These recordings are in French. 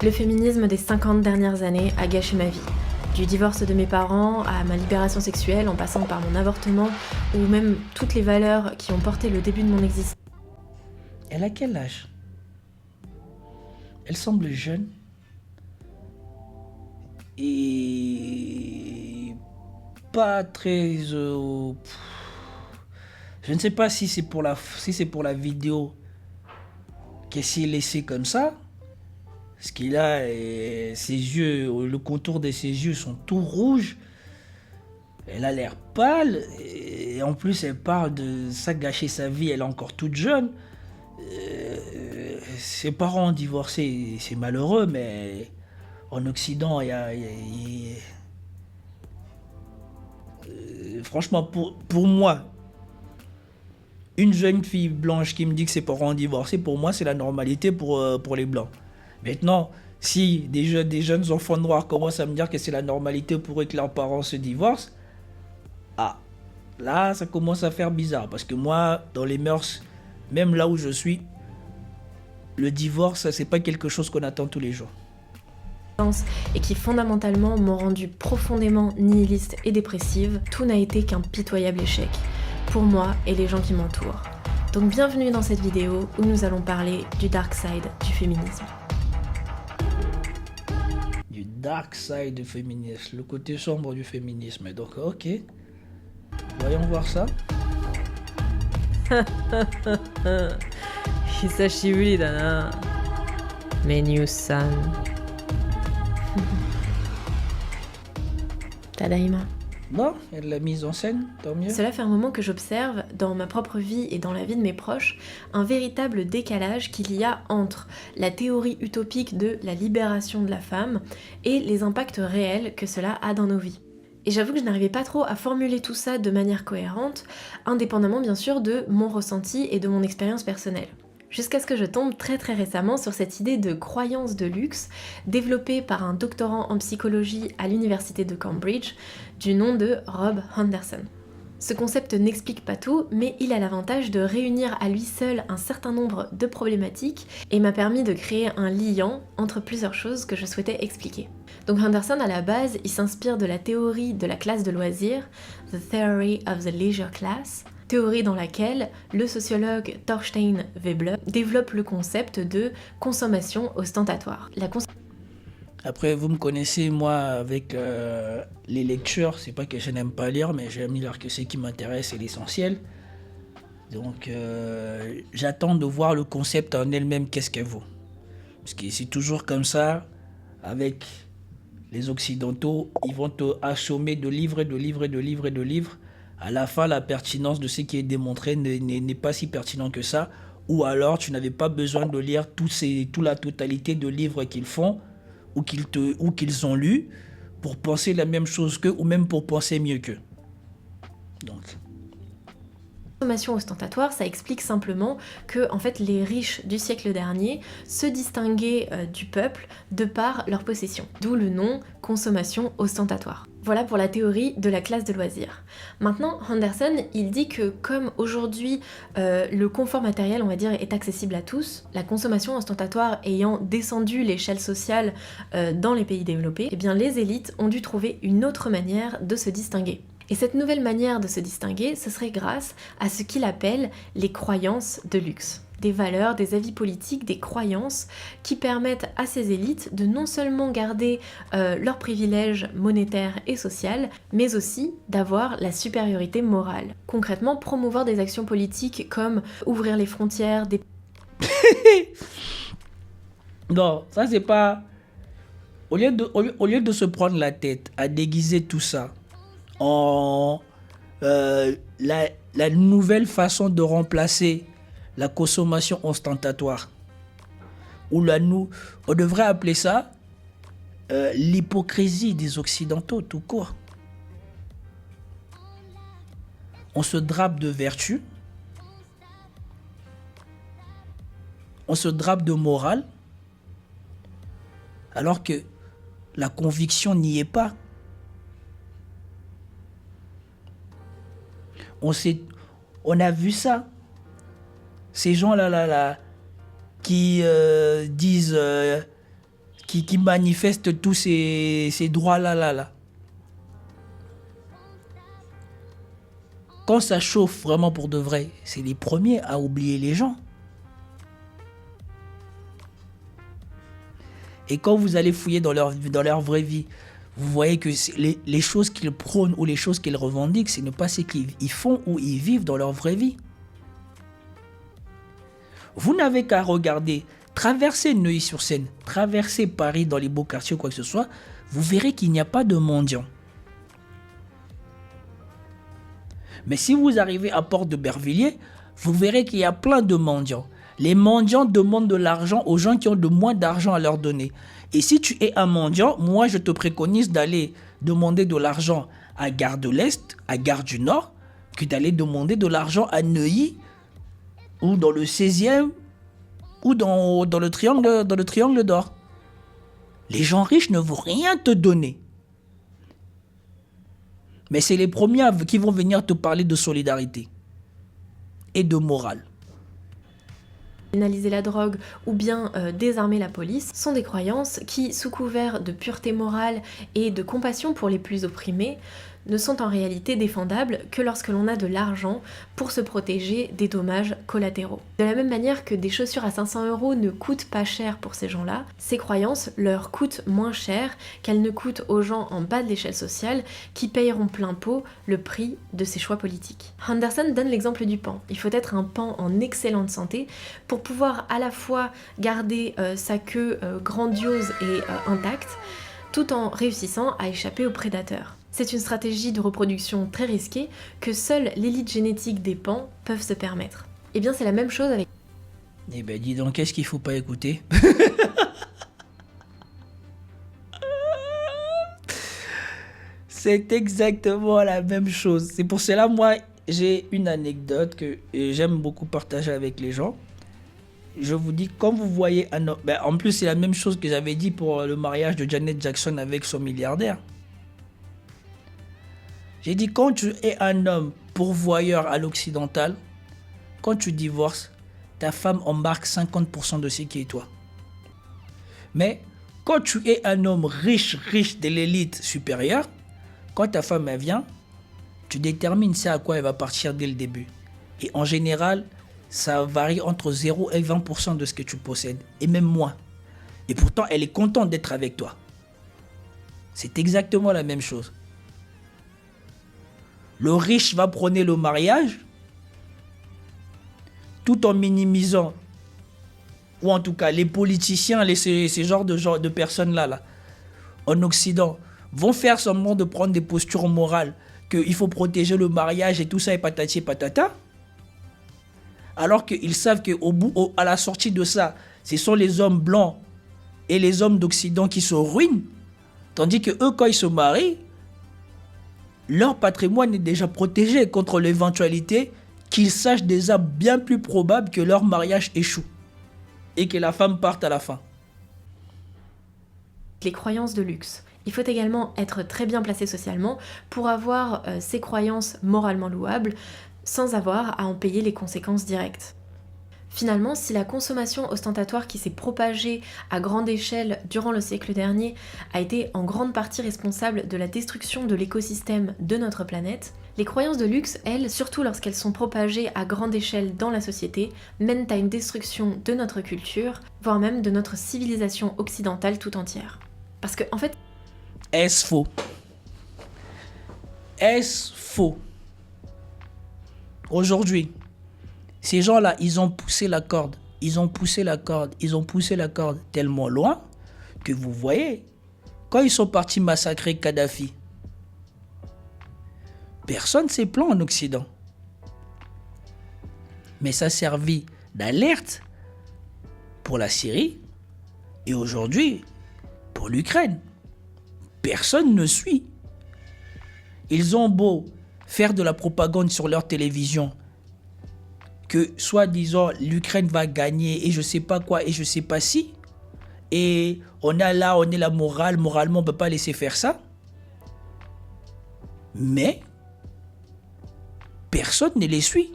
Le féminisme des 50 dernières années a gâché ma vie. Du divorce de mes parents à ma libération sexuelle en passant par mon avortement ou même toutes les valeurs qui ont porté le début de mon existence. Elle a quel âge? Elle semble jeune. Et pas très... Je ne sais pas si c'est pour la vidéo qu'elle s'est laissée comme ça. Parce qu'il a ses yeux, le contour de ses yeux sont tout rouges. Elle a l'air pâle. Et en plus, elle parle de ça gâcher sa vie. Elle est encore toute jeune. Ses parents ont divorcé. C'est malheureux, mais en Occident, franchement, pour moi, une jeune fille blanche qui me dit que ses parents ont divorcé, pour moi, c'est la normalité pour les blancs. Maintenant, si des jeunes enfants noirs commencent à me dire que c'est la normalité pour eux que leurs parents se divorcent, là, ça commence à faire bizarre. Parce que moi, dans les mœurs, même là où je suis, le divorce, c'est pas quelque chose qu'on attend tous les jours. Et qui fondamentalement m'ont rendue profondément nihiliste et dépressive, tout n'a été qu'un pitoyable échec, pour moi et les gens qui m'entourent. Donc bienvenue dans cette vidéo où nous allons parler du dark side du féminisme. Du dark side du féminisme, le côté sombre du féminisme. Donc ok, voyons voir ça. Hisashiburi da na. Menu-san. Tadaima. Non, elle l'a mise en scène, tant mieux. Cela fait un moment que j'observe, dans ma propre vie et dans la vie de mes proches, un véritable décalage qu'il y a entre la théorie utopique de la libération de la femme et les impacts réels que cela a dans nos vies. Et j'avoue que je n'arrivais pas trop à formuler tout ça de manière cohérente, indépendamment bien sûr de mon ressenti et de mon expérience personnelle. Jusqu'à ce que je tombe très récemment sur cette idée de croyance de luxe développée par un doctorant en psychologie à l'université de Cambridge du nom de Rob Henderson. Ce concept n'explique pas tout, mais il a l'avantage de réunir à lui seul un certain nombre de problématiques et m'a permis de créer un liant entre plusieurs choses que je souhaitais expliquer. Donc Henderson, à la base, il s'inspire de la théorie de la classe de loisirs, The Theory of the Leisure Class, théorie dans laquelle le sociologue Thorstein Veblen développe le concept de consommation ostentatoire. Après, vous me connaissez, moi, avec les lectures, c'est pas que je n'aime pas lire, mais j'aime lire que ce qui m'intéresse, c'est l'essentiel. Donc, j'attends de voir le concept en elle-même, qu'est-ce qu'elle vaut. Parce que c'est toujours comme ça, avec les Occidentaux, ils vont te assommer de livres. À la fin, la pertinence de ce qui est démontré n'est pas si pertinent que ça. Ou alors, tu n'avais pas besoin de lire toute la totalité de livres qu'ils font ou qu'ils ont lus pour penser la même chose qu'eux ou même pour penser mieux qu'eux. Donc... Consommation ostentatoire, ça explique simplement que en fait, les riches du siècle dernier se distinguaient du peuple de par leur possession. D'où le nom consommation ostentatoire. Voilà pour la théorie de la classe de loisirs. Maintenant, Henderson, il dit que comme aujourd'hui le confort matériel, on va dire, est accessible à tous, la consommation ostentatoire ayant descendu l'échelle sociale dans les pays développés, eh bien les élites ont dû trouver une autre manière de se distinguer. Et cette nouvelle manière de se distinguer, ce serait grâce à ce qu'il appelle les croyances de luxe. Des valeurs, des avis politiques, des croyances qui permettent à ces élites de non seulement garder leurs privilèges monétaires et sociaux, mais aussi d'avoir la supériorité morale. Concrètement, promouvoir des actions politiques comme ouvrir les frontières, des... Non, ça c'est pas... Au lieu de se prendre la tête à déguiser tout ça en la nouvelle façon de remplacer la consommation ostentatoire. On devrait appeler ça l'hypocrisie des Occidentaux, tout court. On se drape de vertu, on se drape de morale, alors que la conviction n'y est pas. On a vu ça. Ces gens-là, qui disent qui manifestent tous ces droits-là. Là. Quand ça chauffe vraiment pour de vrai, c'est les premiers à oublier les gens. Et quand vous allez fouiller dans leur vraie vie, vous voyez que les choses qu'ils prônent ou les choses qu'ils revendiquent, ce n'est pas ce qu'ils font ou ils vivent dans leur vraie vie. Vous n'avez qu'à regarder, traverser Neuilly-sur-Seine, traverser Paris dans les beaux quartiers ou quoi que ce soit, vous verrez qu'il n'y a pas de mendiants. Mais si vous arrivez à Porte de Bervilliers, vous verrez qu'il y a plein de mendiants. Les mendiants demandent de l'argent aux gens qui ont de moins d'argent à leur donner. Et si tu es un mendiant, moi je te préconise d'aller demander de l'argent à Gare de l'Est, à Gare du Nord, que d'aller demander de l'argent à Neuilly, ou dans le 16e, ou dans le triangle d'or. Les gens riches ne vont rien te donner. Mais c'est les premiers qui vont venir te parler de solidarité et de morale. Pénaliser la drogue ou bien désarmer la police sont des croyances qui, sous couvert de pureté morale et de compassion pour les plus opprimés, ne sont en réalité défendables que lorsque l'on a de l'argent pour se protéger des dommages collatéraux. De la même manière que des chaussures à 500 € ne coûtent pas cher pour ces gens-là, ces croyances leur coûtent moins cher qu'elles ne coûtent aux gens en bas de l'échelle sociale qui payeront plein pot le prix de ces choix politiques. Henderson donne l'exemple du pan. Il faut être un pan en excellente santé pour pouvoir à la fois garder sa queue grandiose et intacte, tout en réussissant à échapper aux prédateurs. C'est une stratégie de reproduction très risquée que seule l'élite génétique des pans peuvent se permettre. Et bien c'est la même chose avec... Eh ben dis donc, qu'est-ce qu'il faut pas écouter? C'est exactement la même chose. C'est pour cela, moi, j'ai une anecdote que j'aime beaucoup partager avec les gens. Je vous dis, quand vous voyez un homme... Ben, en plus, c'est la même chose que j'avais dit pour le mariage de Janet Jackson avec son milliardaire. J'ai dit, quand tu es un homme pourvoyeur à l'occidental, quand tu divorces, ta femme embarque 50% de ce qui est toi. Mais quand tu es un homme riche de l'élite supérieure, quand ta femme elle vient, tu détermines ce à quoi elle va partir dès le début. Et en général, ça varie entre 0 et 20% de ce que tu possèdes, et même moins. Et pourtant, elle est contente d'être avec toi. C'est exactement la même chose. Le riche va prôner le mariage tout en minimisant, ou en tout cas les politiciens, ces genres de personnes-là, en Occident, vont faire semblant de prendre des postures morales, qu'il faut protéger le mariage et tout ça et patati et patata, alors qu'ils savent qu'à la sortie de ça, ce sont les hommes blancs et les hommes d'Occident qui se ruinent, tandis que eux, quand ils se marient, leur patrimoine est déjà protégé contre l'éventualité qu'ils sachent déjà bien plus probable que leur mariage échoue et que la femme parte à la fin. Les croyances de luxe. Il faut également être très bien placé socialement pour avoir ces croyances moralement louables sans avoir à en payer les conséquences directes. Finalement, si la consommation ostentatoire qui s'est propagée à grande échelle durant le siècle dernier a été en grande partie responsable de la destruction de l'écosystème de notre planète, les croyances de luxe, elles, surtout lorsqu'elles sont propagées à grande échelle dans la société, mènent à une destruction de notre culture, voire même de notre civilisation occidentale tout entière. Parce que, en fait... Est-ce faux? Est-ce faux? Aujourd'hui, ces gens-là, ils ont poussé la corde. Ils ont poussé la corde tellement loin que vous voyez, quand ils sont partis massacrer Kadhafi, personne ne s'est plaint en Occident. Mais ça a servi d'alerte pour la Syrie et aujourd'hui pour l'Ukraine. Personne ne suit. Ils ont beau faire de la propagande sur leur télévision que soi-disant l'Ukraine va gagner et je sais pas quoi et je sais pas si, et on est la morale, moralement on peut pas laisser faire ça, mais personne ne les suit.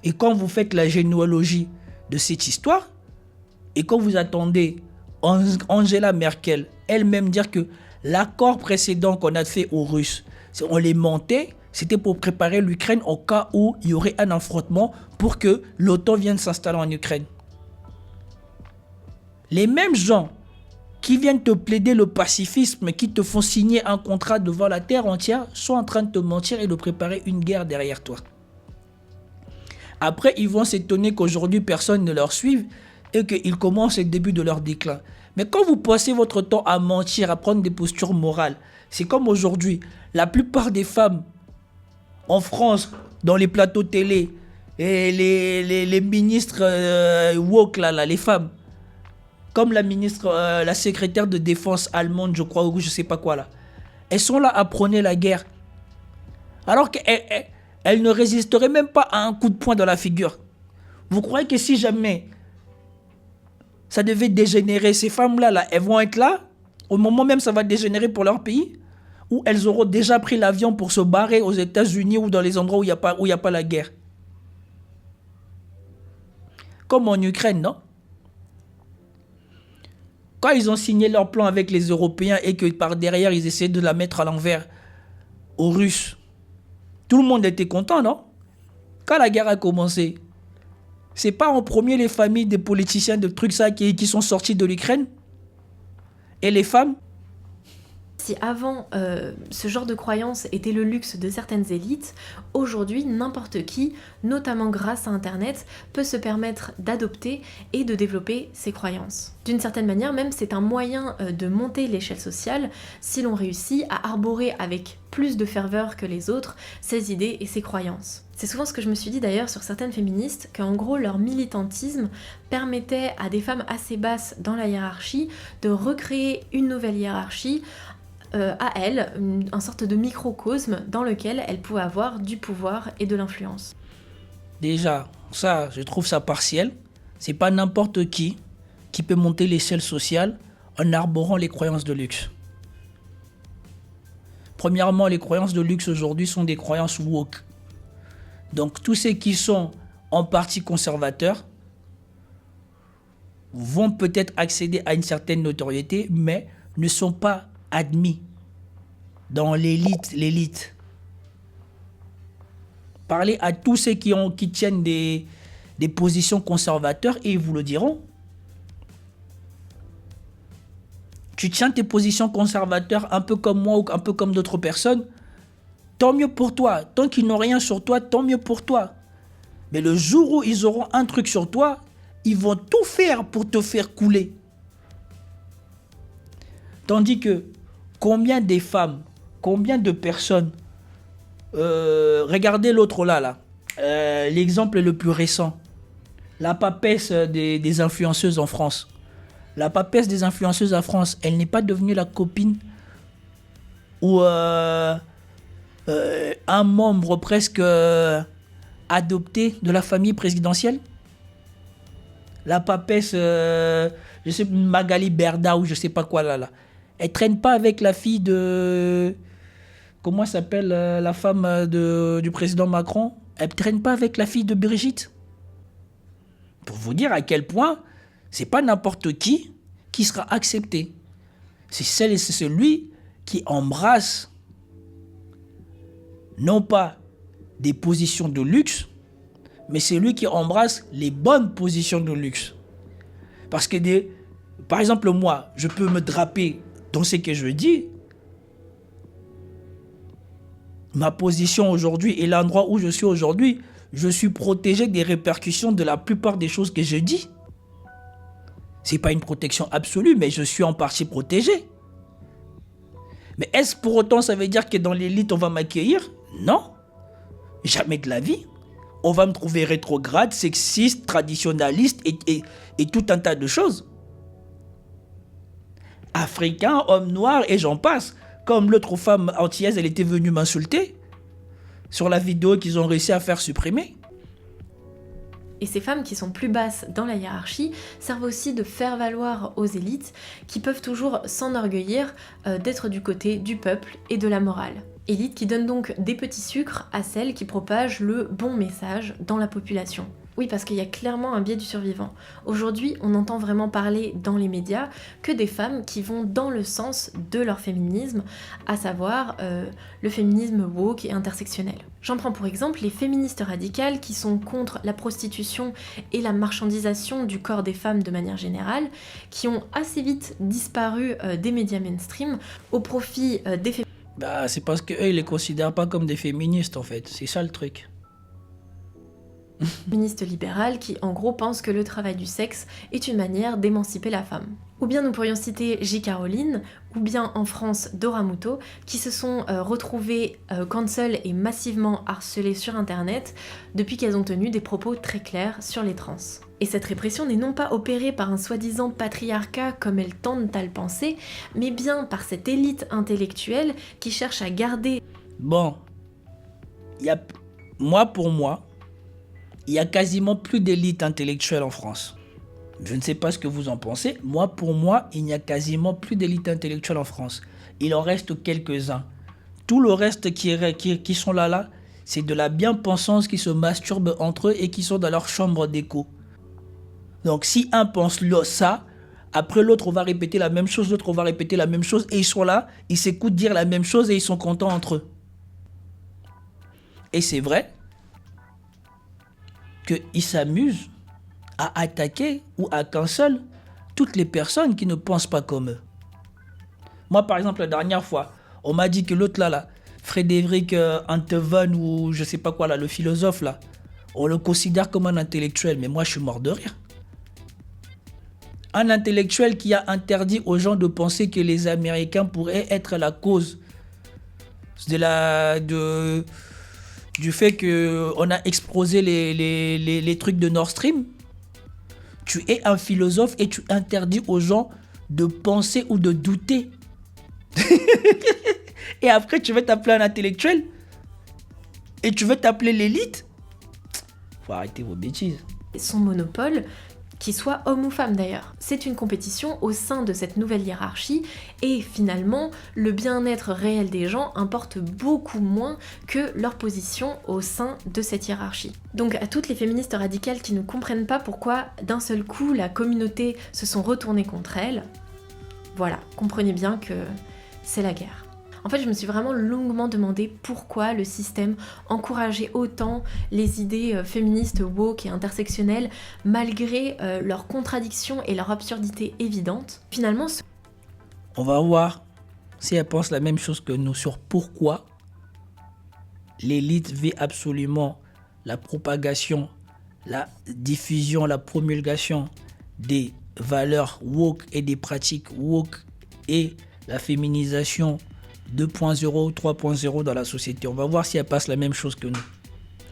Et quand vous faites la généalogie de cette histoire et quand vous attendez Angela Merkel elle-même dire que l'accord précédent qu'on a fait aux Russes, on les montait, c'était pour préparer l'Ukraine au cas où il y aurait un affrontement pour que l'OTAN vienne s'installer en Ukraine. Les mêmes gens qui viennent te plaider le pacifisme, qui te font signer un contrat devant la terre entière, sont en train de te mentir et de préparer une guerre derrière toi. Après, ils vont s'étonner qu'aujourd'hui, personne ne leur suive et qu'ils commencent le début de leur déclin. Mais quand vous passez votre temps à mentir, à prendre des postures morales, c'est comme aujourd'hui, la plupart des femmes en France, dans les plateaux télé, et les ministres woke, là, les femmes, comme la ministre, la secrétaire de défense allemande, je crois, ou je sais pas quoi là. Elles sont là à prôner la guerre. Alors qu'elles ne résisteraient même pas à un coup de poing dans la figure. Vous croyez que si jamais ça devait dégénérer, ces femmes-là, elles vont être là, au moment même ça va dégénérer pour leur pays, ou elles auront déjà pris l'avion pour se barrer aux États-Unis ou dans les endroits où il n'y a pas la guerre. Comme en Ukraine, non? Quand ils ont signé leur plan avec les Européens et que par derrière, ils essayaient de la mettre à l'envers aux Russes, tout le monde était content, non? Quand la guerre a commencé, c'est pas en premier les familles des politiciens, de trucs ça, qui sont sortis de l'Ukraine? Et les femmes? Si avant, ce genre de croyance était le luxe de certaines élites, aujourd'hui, n'importe qui, notamment grâce à Internet, peut se permettre d'adopter et de développer ces croyances. D'une certaine manière, même, c'est un moyen de monter l'échelle sociale si l'on réussit à arborer avec plus de ferveur que les autres ces idées et ces croyances. C'est souvent ce que je me suis dit d'ailleurs sur certaines féministes, qu'en gros leur militantisme permettait à des femmes assez basses dans la hiérarchie de recréer une nouvelle hiérarchie à elles, une sorte de microcosme dans lequel elles pouvaient avoir du pouvoir et de l'influence. Déjà, ça, je trouve ça partiel. C'est pas n'importe qui peut monter l'échelle sociale en arborant les croyances de luxe. Premièrement, les croyances de luxe aujourd'hui sont des croyances woke. Donc tous ceux qui sont en partie conservateurs vont peut-être accéder à une certaine notoriété, mais ne sont pas admis dans l'élite. Parlez à tous ceux qui tiennent des positions conservateurs et ils vous le diront. Tu tiens tes positions conservateurs un peu comme moi ou un peu comme d'autres personnes, tant mieux pour toi. Tant qu'ils n'ont rien sur toi, tant mieux pour toi. Mais le jour où ils auront un truc sur toi, ils vont tout faire pour te faire couler. Tandis que combien des femmes, combien de personnes, regardez l'autre là, l'exemple le plus récent, la papesse des influenceuses en France. La papesse des influenceuses en France, elle n'est pas devenue la copine ou un membre presque adopté de la famille présidentielle. La papesse, je sais, Magali Berda ou je sais pas quoi là. Elle traîne pas avec la fille de... Comment s'appelle la femme du président Macron? Elle traîne pas avec la fille de Brigitte. Pour vous dire à quel point c'est pas n'importe qui sera accepté. C'est celui qui embrasse non pas des positions de luxe, mais c'est lui qui embrasse les bonnes positions de luxe. Parce que, par exemple, moi, je peux me draper dans ce que je dis. Ma position aujourd'hui et l'endroit où je suis aujourd'hui, je suis protégé des répercussions de la plupart des choses que je dis. C'est pas une protection absolue, mais je suis en partie protégé. Mais est-ce pour autant ça veut dire que dans l'élite on va m'accueillir? Non, jamais de la vie. On va me trouver rétrograde, sexiste, traditionnaliste et tout un tas de choses. Africain, homme noir et j'en passe. Comme l'autre femme antillaise, elle était venue m'insulter sur la vidéo qu'ils ont réussi à faire supprimer. Et ces femmes qui sont plus basses dans la hiérarchie servent aussi de faire valoir aux élites qui peuvent toujours s'enorgueillir d'être du côté du peuple et de la morale. Élites qui donnent donc des petits sucres à celles qui propagent le bon message dans la population. Oui, parce qu'il y a clairement un biais du survivant. Aujourd'hui, on entend vraiment parler dans les médias que des femmes qui vont dans le sens de leur féminisme, à savoir le féminisme woke et intersectionnel. J'en prends pour exemple les féministes radicales qui sont contre la prostitution et la marchandisation du corps des femmes de manière générale, qui ont assez vite disparu des médias mainstream au profit des Bah, c'est parce qu'eux, ils les considèrent pas comme des féministes, en fait. C'est ça le truc. féministes libérales qui en gros pensent que le travail du sexe est une manière d'émanciper la femme. Ou bien nous pourrions citer J. Caroline, ou bien en France Dora Muto, qui se sont retrouvées cancel et massivement harcelées sur internet depuis qu'elles ont tenu des propos très clairs sur les trans. Et cette répression n'est non pas opérée par un soi-disant patriarcat comme elles tentent à le penser, mais bien par cette élite intellectuelle qui cherche à garder... Bon, pour moi, il y a quasiment plus d'élite intellectuelle en France. Je ne sais pas ce que vous en pensez. Pour moi, il n'y a quasiment plus d'élite intellectuelle en France. Il en reste quelques-uns. Tout le reste qui sont là, c'est de la bien-pensance qui se masturbent entre eux et qui sont dans leur chambre d'écho. Donc si un pense ça, après l'autre on va répéter la même chose, l'autre on va répéter la même chose, et ils sont là, ils s'écoutent dire la même chose et ils sont contents entre eux. Et c'est vrai qu'ils s'amusent à attaquer ou à cancel toutes les personnes qui ne pensent pas comme eux. Moi, par exemple, la dernière fois, on m'a dit que l'autre là, Frédéric Antevan ou je sais pas quoi là, le philosophe là, on le considère comme un intellectuel, mais moi je suis mort de rire. Un intellectuel qui a interdit aux gens de penser que les Américains pourraient être la cause du fait qu'on a explosé les trucs de Nord Stream. Tu es un philosophe et tu interdis aux gens de penser ou de douter. Et après, tu veux t'appeler un intellectuel? Et tu veux t'appeler l'élite? Faut arrêter vos bêtises. Son monopole, qu'il soit homme ou femme d'ailleurs. C'est une compétition au sein de cette nouvelle hiérarchie et finalement, le bien-être réel des gens importe beaucoup moins que leur position au sein de cette hiérarchie. Donc à toutes les féministes radicales qui ne comprennent pas pourquoi d'un seul coup la communauté se sont retournées contre elles, voilà, comprenez bien que c'est la guerre. En fait, je me suis vraiment longuement demandé pourquoi le système encourageait autant les idées féministes, woke et intersectionnelles, malgré leurs contradictions et leur absurdité évidente. Finalement, on va voir si elle pense la même chose que nous sur pourquoi l'élite veut absolument la propagation, la diffusion, la promulgation des valeurs woke et des pratiques woke et la féminisation 2.0, 3.0 dans la société. On va voir si elle passe la même chose que nous.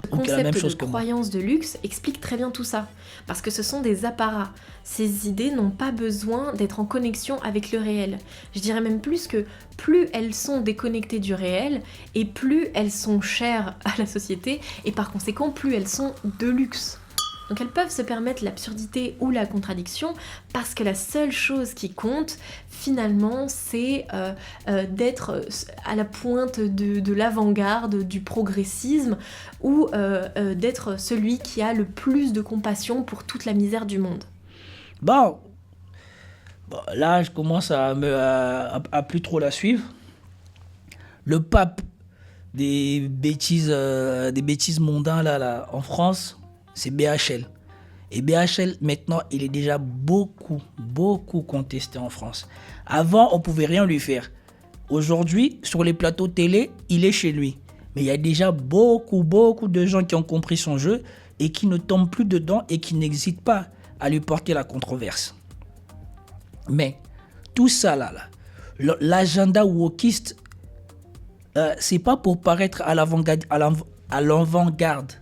Le concept de croyance de luxe explique très bien tout ça, parce que ce sont des apparats. Ces idées n'ont pas besoin d'être en connexion avec le réel. Je dirais même plus que plus elles sont déconnectées du réel, et plus elles sont chères à la société, et par conséquent plus elles sont de luxe. Donc elles peuvent se permettre l'absurdité ou la contradiction parce que la seule chose qui compte finalement c'est d'être à la pointe de l'avant-garde du progressisme ou d'être celui qui a le plus de compassion pour toute la misère du monde. Bon, là je commence à plus trop la suivre. Le pape des bêtises mondains là en France, c'est BHL. Et BHL, maintenant, il est déjà beaucoup contesté en France. Avant, on ne pouvait rien lui faire. Aujourd'hui, sur les plateaux télé, il est chez lui. Mais il y a déjà beaucoup de gens qui ont compris son jeu et qui ne tombent plus dedans et qui n'hésitent pas à lui porter la controverse. Mais tout ça l'agenda wokiste, c'est pas pour paraître à l'avant-garde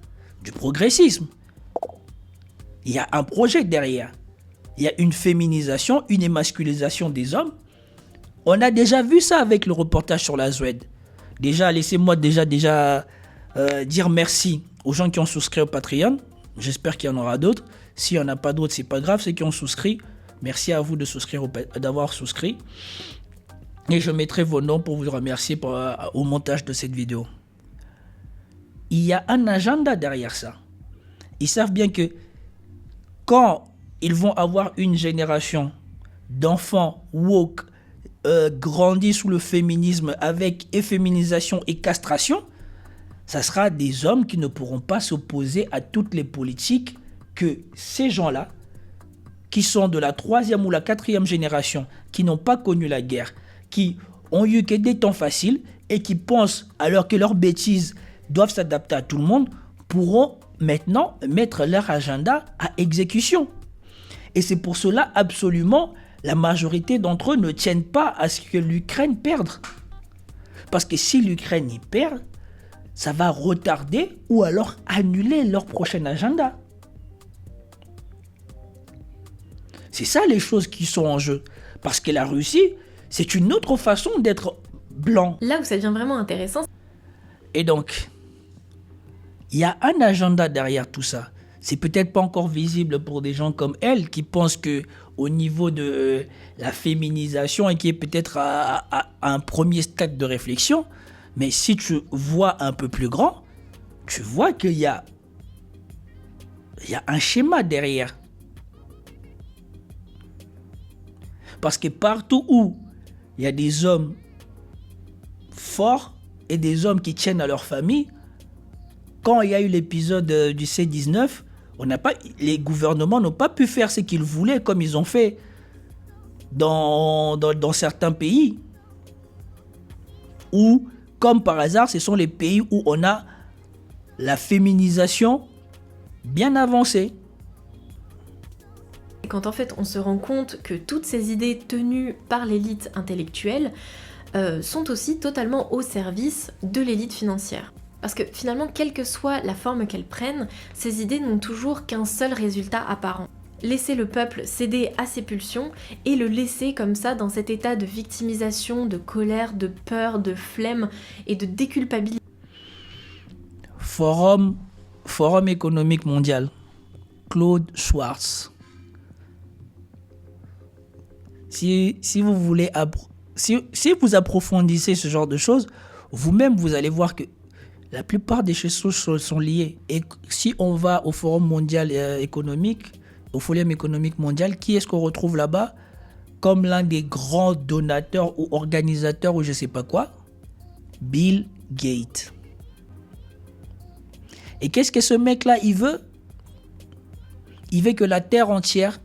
du progressisme. Il y a un projet derrière. Il y a une féminisation, une émasculisation des hommes. On a déjà vu ça avec le reportage sur la Suède. Déjà, laissez-moi dire merci aux gens qui ont souscrit au Patreon. J'espère qu'il y en aura d'autres. S'il n'y en a pas d'autres, c'est pas grave. Ceux qui ont souscrit, merci à vous d'avoir souscrit. Et je mettrai vos noms pour vous remercier au montage de cette vidéo. Il y a un agenda derrière ça. ils savent bien que quand ils vont avoir une génération d'enfants woke grandis sous le féminisme avec efféminisation et castration, ça sera des hommes qui ne pourront pas s'opposer à toutes les politiques que ces gens-là, qui sont de la 3e ou la 4e génération, qui n'ont pas connu la guerre, qui ont eu que des temps faciles et qui pensent, alors que leurs bêtises doivent s'adapter à tout le monde, pourront maintenant mettre leur agenda à exécution. Et c'est pour cela, absolument, la majorité d'entre eux ne tiennent pas à ce que l'Ukraine perde. Parce que si l'Ukraine y perd, ça va retarder ou alors annuler leur prochain agenda. C'est ça les choses qui sont en jeu. Parce que la Russie, c'est une autre façon d'être blanc. Là où ça devient vraiment intéressant. Et donc, il y a un agenda derrière tout ça. C'est peut-être pas encore visible pour des gens comme elle qui pensent que au niveau de la féminisation et qui est peut-être à un premier stade de réflexion, mais si tu vois un peu plus grand, tu vois qu'il y a un schéma derrière. Parce que partout où il y a des hommes forts et des hommes qui tiennent à leur famille, quand il y a eu l'épisode du C-19, les gouvernements n'ont pas pu faire ce qu'ils voulaient comme ils ont fait dans certains pays. Ou, comme par hasard, ce sont les pays où on a la féminisation bien avancée. Quand en fait on se rend compte que toutes ces idées tenues par l'élite intellectuelle sont aussi totalement au service de l'élite financière. Parce que finalement, quelle que soit la forme qu'elles prennent, ces idées n'ont toujours qu'un seul résultat apparent. Laisser le peuple céder à ses pulsions et le laisser comme ça dans cet état de victimisation, de colère, de peur, de flemme et de déculpabilité. Forum économique mondial, Claude Schwartz. Si vous voulez, si vous approfondissez ce genre de choses, vous-même vous allez voir que la plupart des choses sont liées. Et si on va au Forum mondial économique, au Forum économique mondial, qui est-ce qu'on retrouve là-bas comme l'un des grands donateurs ou organisateurs ou je sais pas quoi? Bill Gates. Et qu'est-ce que ce mec-là, il veut? Il veut que la terre entière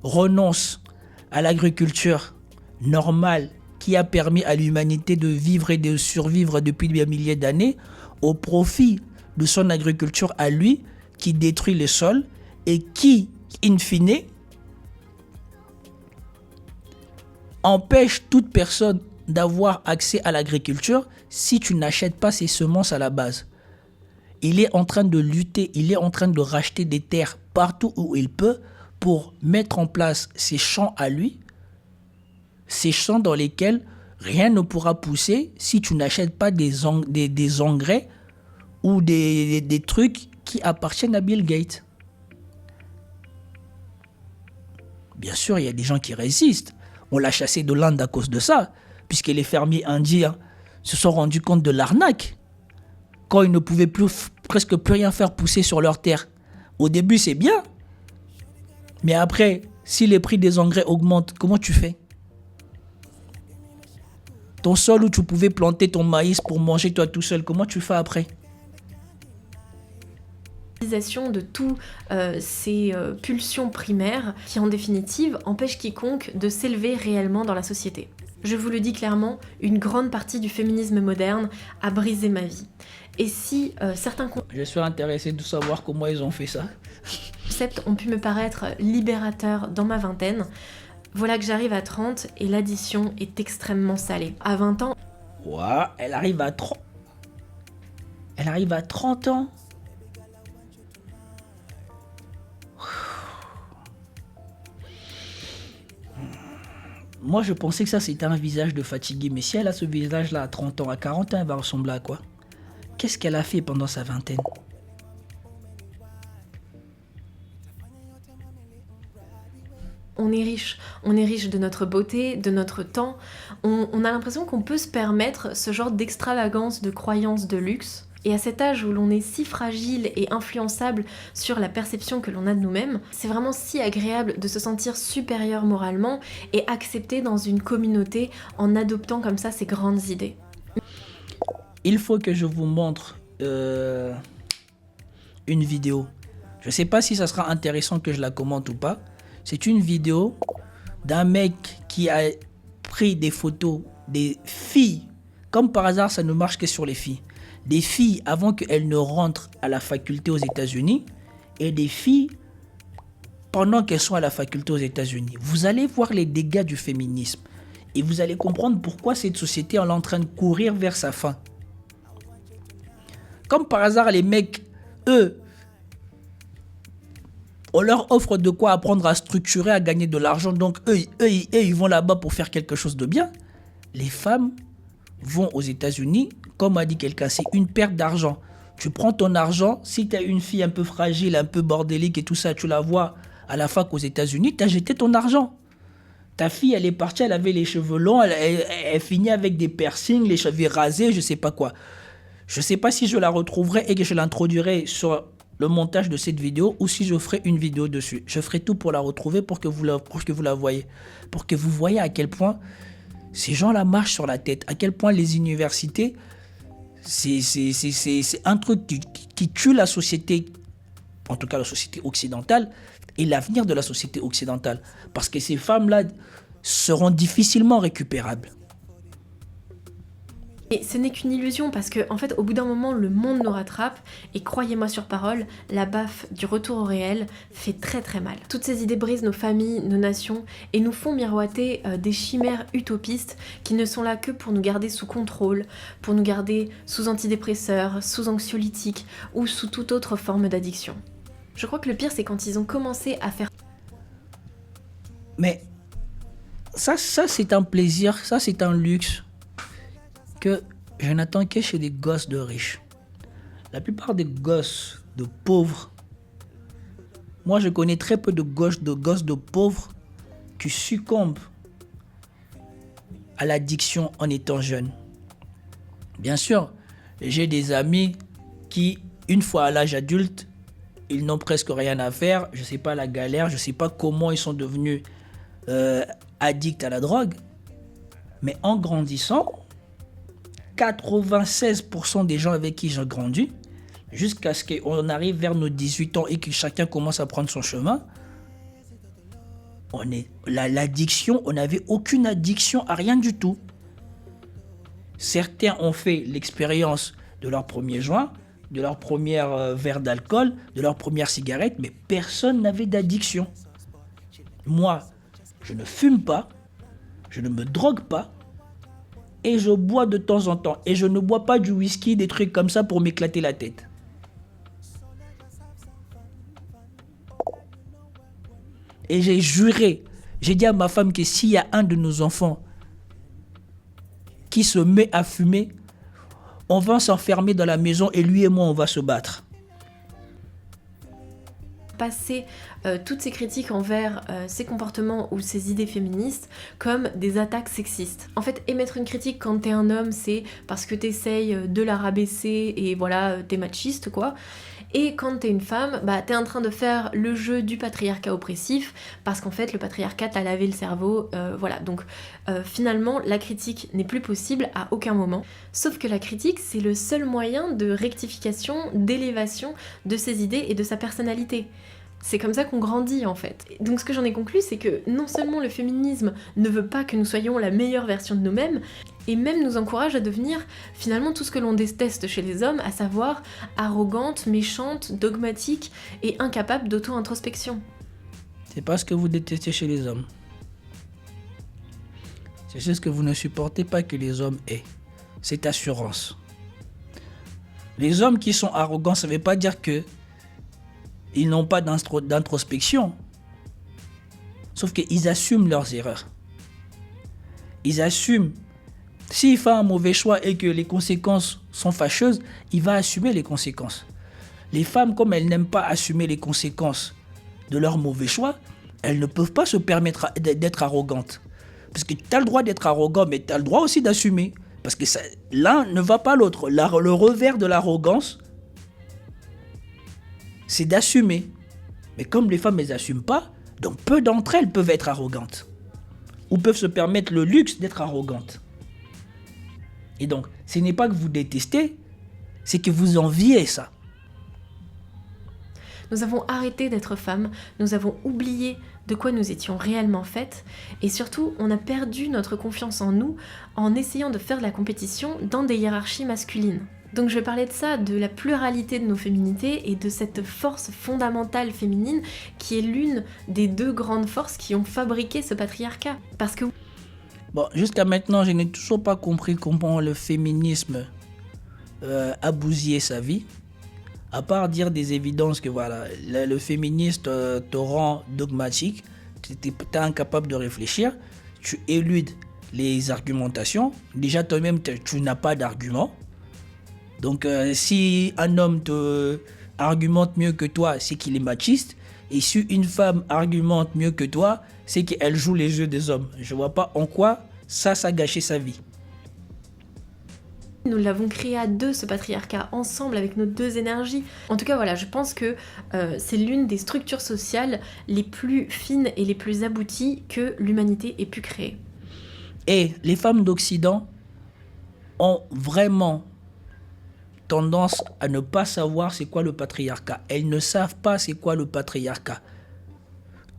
renonce à l'agriculture normale qui a permis à l'humanité de vivre et de survivre depuis des milliers d'années au profit de son agriculture à lui qui détruit le sol et qui, in fine, empêche toute personne d'avoir accès à l'agriculture si tu n'achètes pas ses semences à la base. Il est en train de lutter, il est en train de racheter des terres partout où il peut pour mettre en place ses champs à lui, ces champs dans lesquels rien ne pourra pousser si tu n'achètes pas des engrais ou des trucs qui appartiennent à Bill Gates. Bien sûr, il y a des gens qui résistent. On l'a chassé de l'Inde à cause de ça, puisque les fermiers indiens se sont rendus compte de l'arnaque quand ils ne pouvaient presque plus rien faire pousser sur leurs terres. Au début, c'est bien. Mais après, si les prix des engrais augmentent, comment tu fais? Ton sol où tu pouvais planter ton maïs pour manger toi tout seul, comment tu fais après? De tous ces pulsions primaires qui en définitive empêchent quiconque de s'élever réellement dans la société. Je vous le dis clairement, une grande partie du féminisme moderne a brisé ma vie. Et si certains Je suis intéressé de savoir comment ils ont fait ça. concepts ont pu me paraître libérateurs dans ma vingtaine, voilà que j'arrive à 30 et l'addition est extrêmement salée. À 20 ans... Ouah, elle arrive à 30 ans. Moi, je pensais que ça, c'était un visage de fatigué. Mais si elle a ce visage-là à 30 ans, à 40 ans, elle va ressembler à quoi? Qu'est-ce qu'elle a fait pendant sa vingtaine? On est riche de notre beauté, de notre temps. On a l'impression qu'on peut se permettre ce genre d'extravagance, de croyances de luxe. Et à cet âge où l'on est si fragile et influençable sur la perception que l'on a de nous-mêmes, c'est vraiment si agréable de se sentir supérieur moralement et accepté dans une communauté en adoptant comme ça ces grandes idées. Il faut que je vous montre une vidéo. Je ne sais pas si ça sera intéressant que je la commente ou pas. C'est une vidéo d'un mec qui a pris des photos des filles. Comme par hasard, ça ne marche que sur les filles. Des filles avant qu'elles ne rentrent à la faculté aux États-Unis et des filles pendant qu'elles sont à la faculté aux États-Unis. Vous allez voir les dégâts du féminisme et vous allez comprendre pourquoi cette société est en train de courir vers sa fin. Comme par hasard, les mecs, eux, on leur offre de quoi apprendre à structurer, à gagner de l'argent. Donc eux, ils vont là-bas pour faire quelque chose de bien. Les femmes vont aux États-Unis, comme a dit quelqu'un, c'est une perte d'argent. Tu prends ton argent, si tu as une fille un peu fragile, un peu bordélique et tout ça, tu la vois à la fac aux États-Unis, tu as jeté ton argent. Ta fille, elle est partie, elle avait les cheveux longs, elle finit avec des piercings, les cheveux rasés, je sais pas quoi. Je sais pas si je la retrouverai et que je l'introduirai sur le montage de cette vidéo ou si je ferai une vidéo dessus. Je ferai tout pour la retrouver pour que vous la voyez. Pour que vous voyez à quel point ces gens-là marchent sur la tête. À quel point les universités, c'est un truc qui tue la société, en tout cas la société occidentale, et l'avenir de la société occidentale. Parce que ces femmes-là seront difficilement récupérables. Et ce n'est qu'une illusion parce que, en fait, au bout d'un moment, le monde nous rattrape et croyez-moi sur parole, la baffe du retour au réel fait très très mal. Toutes ces idées brisent nos familles, nos nations et nous font miroiter des chimères utopistes qui ne sont là que pour nous garder sous contrôle, pour nous garder sous antidépresseurs, sous anxiolytiques ou sous toute autre forme d'addiction. Je crois que le pire, c'est quand ils ont commencé à faire... Mais ça c'est un plaisir, ça c'est un luxe que je n'attends que chez des gosses de riches. La plupart des gosses de pauvres, moi je connais très peu de gosses de pauvres qui succombent à l'addiction en étant jeunes. Bien sûr, j'ai des amis qui, une fois à l'âge adulte, ils n'ont presque rien à faire. Je ne sais pas la galère, je ne sais pas comment ils sont devenus addicts à la drogue. Mais en grandissant, 96% des gens avec qui j'ai grandi, jusqu'à ce qu'on arrive vers nos 18 ans et que chacun commence à prendre son chemin, l'addiction, on n'avait aucune addiction à rien du tout. Certains ont fait l'expérience de leur premier joint, de leur première verre d'alcool, de leur première cigarette, mais personne n'avait d'addiction. Moi, je ne fume pas, je ne me drogue pas, et je bois de temps en temps. Et je ne bois pas du whisky, des trucs comme ça pour m'éclater la tête. Et j'ai juré, j'ai dit à ma femme que s'il y a un de nos enfants qui se met à fumer, on va s'enfermer dans la maison et lui et moi, on va se battre. Passer toutes ces critiques envers ces comportements ou ces idées féministes comme des attaques sexistes. En fait, émettre une critique quand t'es un homme, c'est parce que t'essayes de la rabaisser et voilà, t'es machiste quoi. Et quand t'es une femme, bah t'es en train de faire le jeu du patriarcat oppressif parce qu'en fait le patriarcat t'a lavé le cerveau, voilà. Donc finalement la critique n'est plus possible à aucun moment. Sauf que la critique c'est le seul moyen de rectification, d'élévation de ses idées et de sa personnalité. C'est comme ça qu'on grandit en fait. Donc ce que j'en ai conclu, c'est que non seulement le féminisme ne veut pas que nous soyons la meilleure version de nous-mêmes, et même nous encourage à devenir finalement tout ce que l'on déteste chez les hommes, à savoir arrogante, méchante, dogmatique et incapable d'auto-introspection. C'est pas ce que vous détestez chez les hommes. C'est ce que vous ne supportez pas que les hommes aient. Cette assurance. Les hommes qui sont arrogants, ça ne veut pas dire que ils n'ont pas d'introspection. Sauf qu'ils assument leurs erreurs. Ils assument. S'il fait un mauvais choix et que les conséquences sont fâcheuses, il va assumer les conséquences. Les femmes, comme elles n'aiment pas assumer les conséquences de leur mauvais choix, elles ne peuvent pas se permettre d'être arrogantes. Parce que tu as le droit d'être arrogant, mais tu as le droit aussi d'assumer. Parce que l'un ne va pas l'autre. Le revers de l'arrogance, c'est d'assumer. Mais comme les femmes, elles n'assument pas, donc peu d'entre elles peuvent être arrogantes. Ou peuvent se permettre le luxe d'être arrogantes. Et donc, ce n'est pas que vous détestez, c'est que vous enviez ça. Nous avons arrêté d'être femmes, nous avons oublié de quoi nous étions réellement faites, et surtout, on a perdu notre confiance en nous en essayant de faire de la compétition dans des hiérarchies masculines. Donc je vais parler de ça, de la pluralité de nos féminités et de cette force fondamentale féminine qui est l'une des deux grandes forces qui ont fabriqué ce patriarcat. Parce que... Bon, jusqu'à maintenant, je n'ai toujours pas compris comment le féminisme a bousillé sa vie. À part dire des évidences que voilà, le féministe te rend dogmatique, tu es incapable de réfléchir, tu éludes les argumentations. Déjà, toi-même, tu n'as pas d'argument. Donc, si un homme te argumente mieux que toi, c'est qu'il est machiste. Et si une femme argumente mieux que toi, c'est qu'elle joue les jeux des hommes. Je vois pas en quoi ça a gâché sa vie. Nous l'avons créé à deux, ce patriarcat, ensemble, avec nos deux énergies. En tout cas, voilà, je pense que c'est l'une des structures sociales les plus fines et les plus abouties que l'humanité ait pu créer. Et les femmes d'Occident ont vraiment tendance à ne pas savoir c'est quoi le patriarcat. Elles ne savent pas c'est quoi le patriarcat.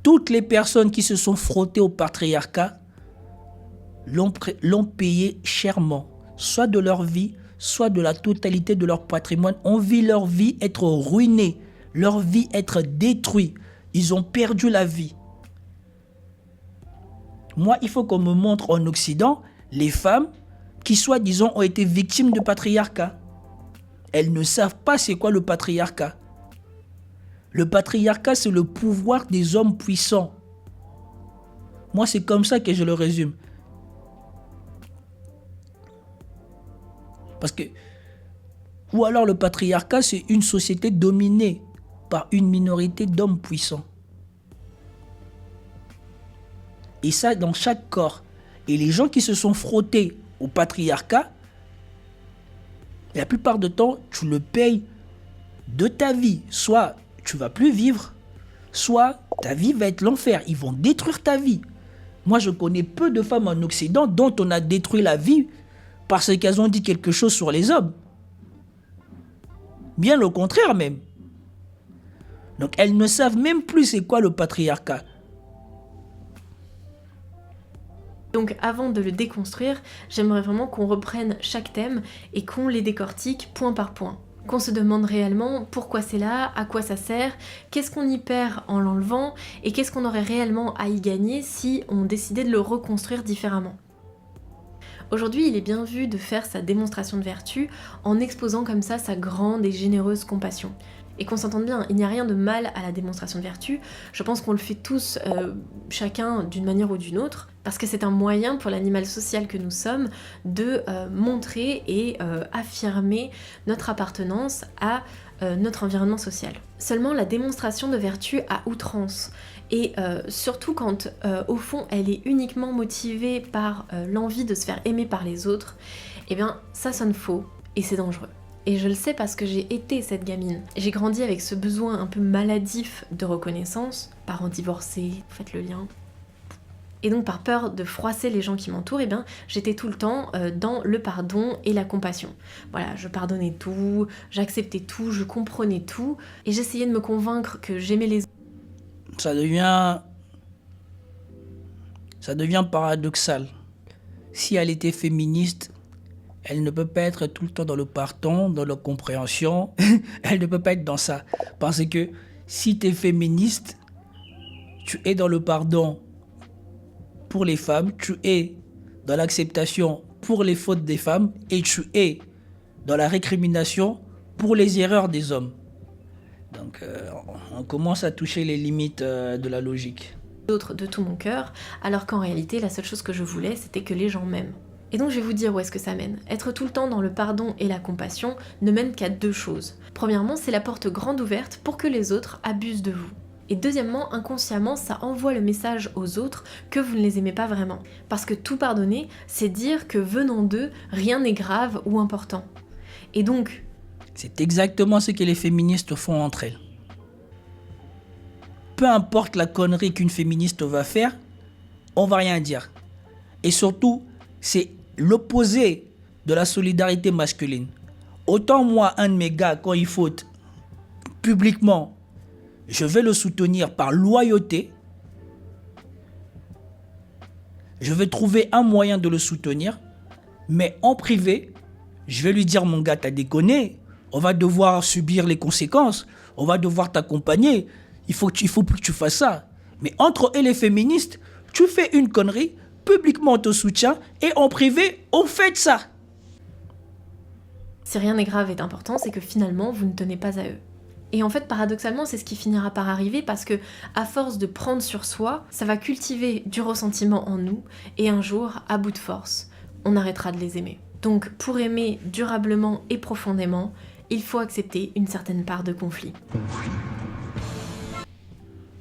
Toutes les personnes qui se sont frottées au patriarcat l'ont payé chèrement, soit de leur vie, soit de la totalité de leur patrimoine. On vit leur vie être ruinée, leur vie être détruite. Ils ont perdu la vie. Moi, il faut qu'on me montre en Occident les femmes qui, soi-disant, ont été victimes du patriarcat. Elles ne savent pas c'est quoi le patriarcat. Le patriarcat, c'est le pouvoir des hommes puissants. Moi, c'est comme ça que je le résume. Parce que, ou alors le patriarcat, c'est une société dominée par une minorité d'hommes puissants. Et ça, dans chaque corps. Et les gens qui se sont frottés au patriarcat, la plupart du temps, tu le payes de ta vie. Soit tu vas plus vivre, soit ta vie va être l'enfer. Ils vont détruire ta vie. Moi, je connais peu de femmes en Occident dont on a détruit la vie parce qu'elles ont dit quelque chose sur les hommes. Bien au contraire même. Donc, elles ne savent même plus c'est quoi le patriarcat. Donc avant de le déconstruire, j'aimerais vraiment qu'on reprenne chaque thème et qu'on les décortique point par point. Qu'on se demande réellement pourquoi c'est là, à quoi ça sert, qu'est-ce qu'on y perd en l'enlevant et qu'est-ce qu'on aurait réellement à y gagner si on décidait de le reconstruire différemment. Aujourd'hui, il est bien vu de faire sa démonstration de vertu en exposant comme ça sa grande et généreuse compassion. Et qu'on s'entende bien, il n'y a rien de mal à la démonstration de vertu, je pense qu'on le fait tous, chacun d'une manière ou d'une autre, parce que c'est un moyen pour l'animal social que nous sommes de montrer et affirmer notre appartenance à notre environnement social. Seulement la démonstration de vertu à outrance, et surtout quand au fond elle est uniquement motivée par l'envie de se faire aimer par les autres, eh bien ça sonne faux et c'est dangereux. Et je le sais parce que j'ai été cette gamine. J'ai grandi avec ce besoin un peu maladif de reconnaissance, parents divorcés, vous faites le lien. Et donc par peur de froisser les gens qui m'entourent, eh bien, j'étais tout le temps dans le pardon et la compassion. Voilà, je pardonnais tout, j'acceptais tout, je comprenais tout, et j'essayais de me convaincre que j'aimais les autres. Ça devient paradoxal. Si elle était féministe, elle ne peut pas être tout le temps dans le pardon, dans la compréhension. Elle ne peut pas être dans ça. Parce que si tu es féministe, tu es dans le pardon pour les femmes, tu es dans l'acceptation pour les fautes des femmes et tu es dans la récrimination pour les erreurs des hommes. Donc on commence à toucher les limites de la logique. D'autres de tout mon cœur, alors qu'en réalité, la seule chose que je voulais, c'était que les gens m'aiment. Et donc je vais vous dire où est-ce que ça mène. Être tout le temps dans le pardon et la compassion ne mène qu'à deux choses. Premièrement, c'est la porte grande ouverte pour que les autres abusent de vous. Et deuxièmement, inconsciemment, ça envoie le message aux autres que vous ne les aimez pas vraiment. Parce que tout pardonner, c'est dire que venant d'eux, rien n'est grave ou important. Et donc... C'est exactement ce que les féministes font entre elles. Peu importe la connerie qu'une féministe va faire, on va rien dire. Et surtout, c'est l'opposé de la solidarité masculine. Autant moi, un de mes gars, quand il faute publiquement, je vais le soutenir par loyauté. Je vais trouver un moyen de le soutenir. Mais en privé, je vais lui dire, mon gars, t'as déconné. On va devoir subir les conséquences. On va devoir t'accompagner. Il faut plus que tu fasses ça. Mais entre eux et les féministes, tu fais une connerie, publiquement on te soutient, et en privé, on fait ça. Si rien n'est grave et important, c'est que finalement, vous ne tenez pas à eux. Et en fait, paradoxalement, c'est ce qui finira par arriver parce que, à force de prendre sur soi, ça va cultiver du ressentiment en nous, et un jour, à bout de force, on arrêtera de les aimer. Donc, pour aimer durablement et profondément, il faut accepter une certaine part de conflit.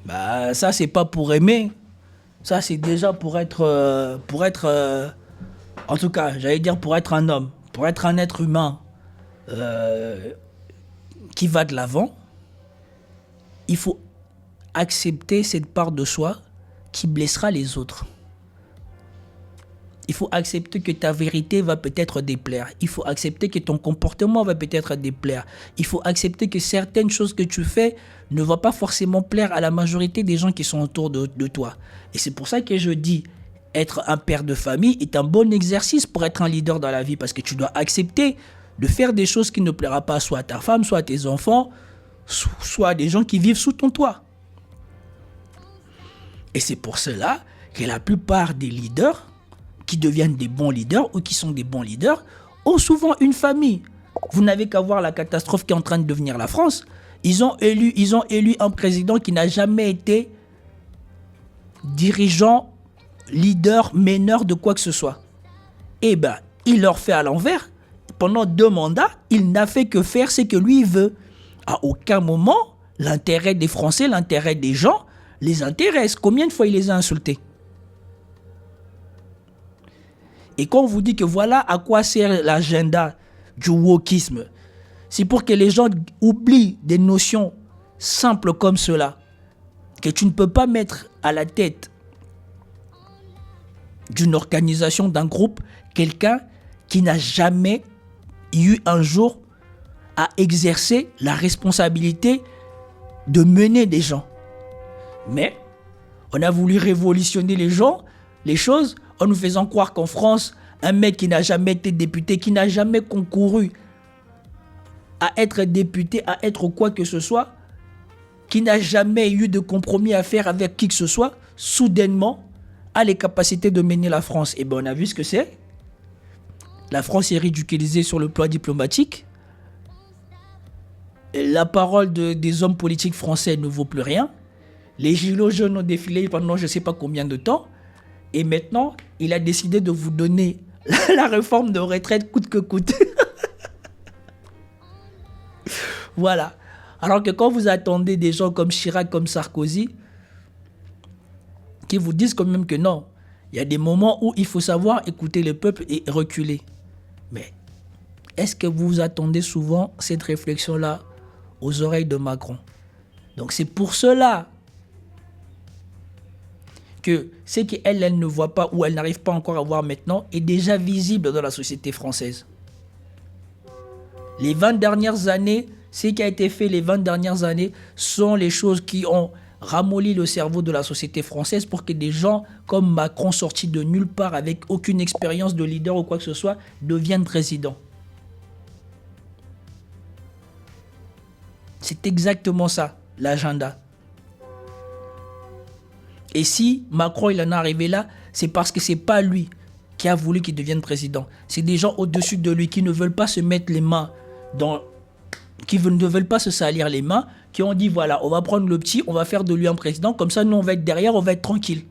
Bah, ça, c'est pas pour aimer. Ça, c'est déjà pour être en tout cas, j'allais dire pour être un homme, pour être un être humain qui va de l'avant. Il faut accepter cette part de soi qui blessera les autres. Il faut accepter que ta vérité va peut-être déplaire. Il faut accepter que ton comportement va peut-être déplaire. Il faut accepter que certaines choses que tu fais ne vont pas forcément plaire à la majorité des gens qui sont autour de toi. Et c'est pour ça que je dis, être un père de famille est un bon exercice pour être un leader dans la vie. Parce que tu dois accepter de faire des choses qui ne plairont pas soit à ta femme, soit à tes enfants, soit à des gens qui vivent sous ton toit. Et c'est pour cela que la plupart des leaders qui deviennent des bons leaders ou qui sont des bons leaders ont souvent une famille. Vous n'avez qu'à voir la catastrophe qui est en train de devenir la France. Ils ont élu un président qui n'a jamais été dirigeant, leader, meneur de quoi que ce soit. Eh bien, il leur fait à l'envers. Pendant 2 mandats, il n'a fait que faire ce que lui veut. À aucun moment, l'intérêt des Français, l'intérêt des gens les intéresse. Combien de fois il les a insultés? Et quand on vous dit que voilà à quoi sert l'agenda du wokisme, c'est pour que les gens oublient des notions simples comme cela, que tu ne peux pas mettre à la tête d'une organisation, d'un groupe, quelqu'un qui n'a jamais eu un jour à exercer la responsabilité de mener des gens. Mais on a voulu révolutionner les choses, en nous faisant croire qu'en France, un mec qui n'a jamais été député, qui n'a jamais concouru à être député, à être quoi que ce soit, qui n'a jamais eu de compromis à faire avec qui que ce soit, soudainement a les capacités de mener la France. Et bien on a vu ce que c'est. La France est ridiculisée sur le plan diplomatique. La parole des hommes politiques français ne vaut plus rien. Les gilets jaunes ont défilé pendant je ne sais pas combien de temps. Et maintenant, il a décidé de vous donner la réforme de retraite coûte que coûte. Voilà. Alors que quand vous attendez des gens comme Chirac, comme Sarkozy, qui vous disent quand même que non, il y a des moments où il faut savoir écouter le peuple et reculer. Mais est-ce que vous attendez souvent cette réflexion-là aux oreilles de Macron? Donc c'est pour cela que ce qu'elle ne voit pas ou elle n'arrive pas encore à voir maintenant est déjà visible dans la société française. Les 20 dernières années, ce qui a été fait les 20 dernières années sont les choses qui ont ramolli le cerveau de la société française pour que des gens comme Macron, sortis de nulle part avec aucune expérience de leader ou quoi que ce soit, deviennent présidents. C'est exactement ça, l'agenda. Et si Macron il en est arrivé là, c'est parce que c'est pas lui qui a voulu qu'il devienne président. C'est des gens au-dessus de lui qui ne veulent pas se mettre les mains qui ne veulent pas se salir les mains, qui ont dit voilà, on va prendre le petit, on va faire de lui un président, comme ça nous on va être derrière, on va être tranquille.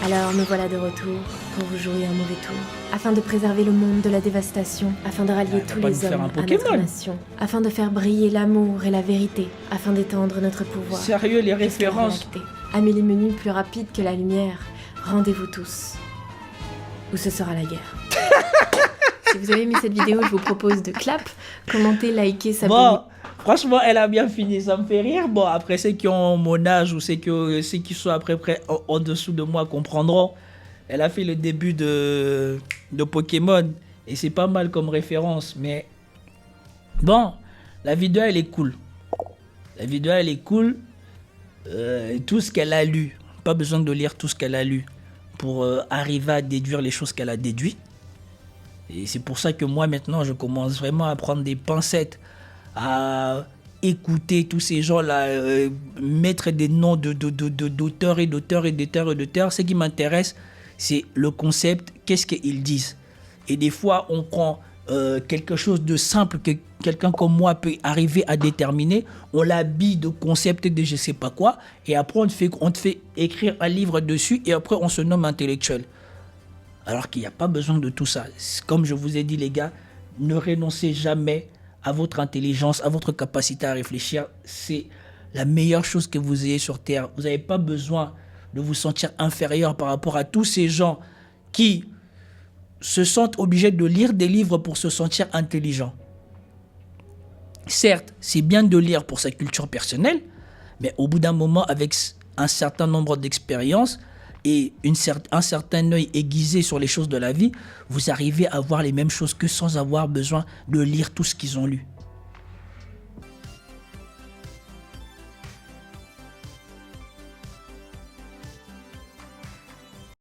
Alors me voilà de retour pour vous jouer un mauvais tour. Afin de préserver le monde de la dévastation, afin de rallier tous les hommes à notre nation, afin de faire briller l'amour et la vérité, afin d'étendre notre pouvoir. Sérieux, les références. Amélie Menu plus rapide que la lumière, rendez-vous tous. Ou ce sera la guerre. Si vous avez aimé cette vidéo, je vous propose de clap, commenter, liker, s'abonner. Bon, franchement, elle a bien fini, ça me fait rire. Bon, après, ceux qui ont mon âge ou ceux qui sont à peu près en dessous de moi comprendront. Elle a fait le début de Pokémon et c'est pas mal comme référence. Mais bon, la vidéo, elle est cool. La vidéo, elle est cool. Tout ce qu'elle a lu, pas besoin de lire tout ce qu'elle a lu pour arriver à déduire les choses qu'elle a déduites. Et c'est pour ça que moi, maintenant, je commence vraiment à prendre des pincettes, à écouter tous ces gens-là, mettre des noms d'auteurs et d'auteurs et d'auteurs et d'auteurs. Ce qui m'intéresse, c'est le concept, qu'est-ce qu'ils disent. Et des fois, on prend quelque chose de simple que quelqu'un comme moi peut arriver à déterminer, on l'habille de concept de je sais pas quoi, et après on te fait écrire un livre dessus, et après on se nomme intellectuel. Alors qu'il n'y a pas besoin de tout ça. Comme je vous ai dit les gars, ne renoncez jamais à votre intelligence, à votre capacité à réfléchir. C'est la meilleure chose que vous ayez sur Terre. Vous n'avez pas besoin de vous sentir inférieur par rapport à tous ces gens qui se sentent obligés de lire des livres pour se sentir intelligents. Certes, c'est bien de lire pour sa culture personnelle, mais au bout d'un moment, avec un certain nombre d'expériences et un certain œil aiguisé sur les choses de la vie, vous arrivez à voir les mêmes choses que sans avoir besoin de lire tout ce qu'ils ont lu.